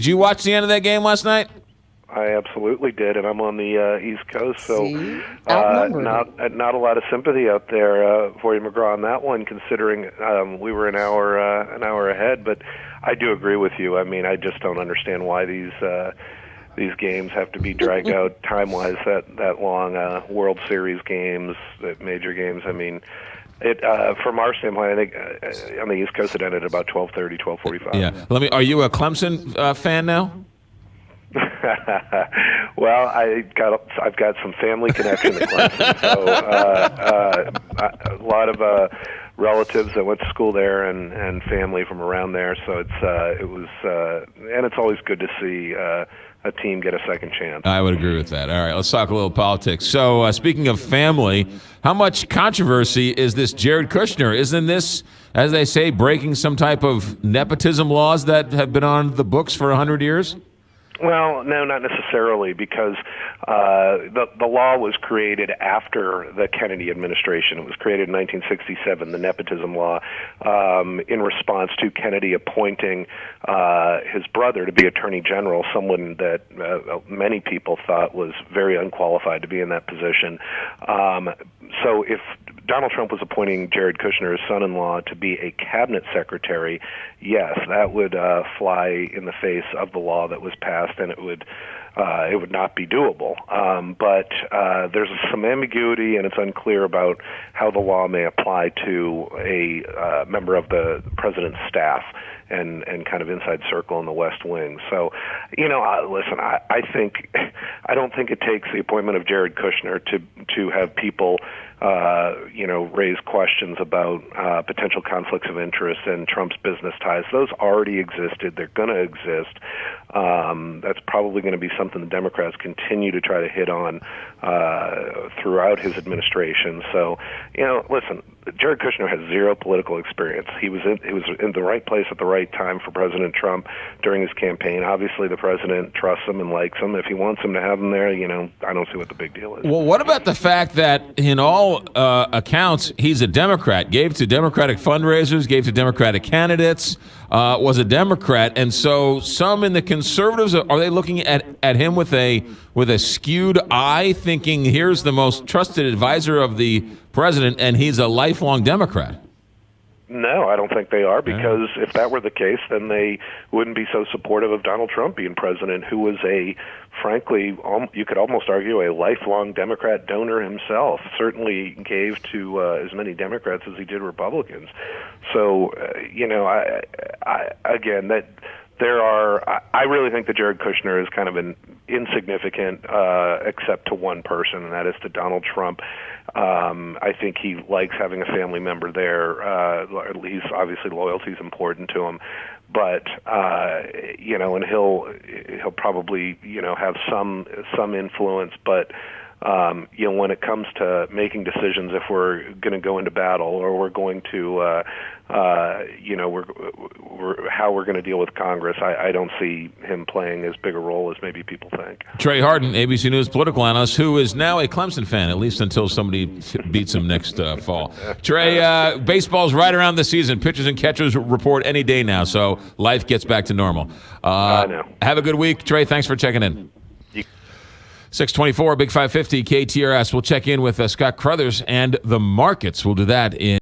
did you watch the end of that game last night? I absolutely did, and I'm on the East Coast, so not a lot of sympathy out there for you, McGraw, on that one, considering we were an hour ahead. But I do agree with you. I mean, I just don't understand why these games have to be dragged out time-wise that long. World Series games, major games. I mean, from our standpoint, I think on the East Coast it ended at about 12:30, 12:45. Yeah. Are you a Clemson fan now? Well, I've got some family connection to Clemson, so a lot of relatives that went to school there and family from around there. So it's always good to see a team get a second chance. I would agree with that. All right, let's talk a little politics. So, speaking of family, how much controversy is this Jared Kushner? Isn't this, as they say, breaking some type of nepotism laws that have been on the books for 100 years? Well, no, not necessarily, because the law was created after the Kennedy administration. It was created in 1967, the nepotism law, in response to Kennedy appointing his brother to be Attorney General, someone that many people thought was very unqualified to be in that position. So if Donald Trump was appointing Jared Kushner, his son-in-law, to be a cabinet secretary, yes, that would fly in the face of the law that was passed, and it would not be doable. But there's some ambiguity, and it's unclear about how the law may apply to a member of the president's staff and kind of inside circle in the West Wing. So, listen, I don't think it takes the appointment of Jared Kushner to have people raise questions about potential conflicts of interest and Trump's business ties. Those already existed. They're going to exist. That's probably going to be something the Democrats continue to try to hit on throughout his administration. So, listen, Jared Kushner has zero political experience. He was in the right place at the right time for President Trump during his campaign. Obviously, the president trusts him and likes him. If he wants him to have him there, I don't see what the big deal is. Well, what about the fact that in all accounts, he's a Democrat, gave to Democratic fundraisers, gave to Democratic candidates, was a Democrat, and so some in the conservatives, are they looking at him with a skewed eye, thinking here's the most trusted advisor of the president, and he's a lifelong Democrat? No, I don't think they are, because if that were the case, then they wouldn't be so supportive of Donald Trump being president, who was frankly, you could almost argue, a lifelong Democrat donor himself. Certainly gave to as many Democrats as he did Republicans. So, I really think that Jared Kushner is kind of an insignificant, except to one person, and that is to Donald Trump. I think he likes having a family member there. At least, obviously, loyalty is important to him. But and he'll probably have some influence, but. When it comes to making decisions, if we're going to go into battle or we're going to, how we're going to deal with Congress, I don't see him playing as big a role as maybe people think. Trey Harden, ABC News political analyst, who is now a Clemson fan, at least until somebody beats him next fall. Trey, baseball's right around the season. Pitchers and catchers report any day now, so life gets back to normal. I know. Have a good week. Trey, thanks for checking in. 624, Big 550, KTRS. We'll check in with Scott Crothers and the markets. We'll do that in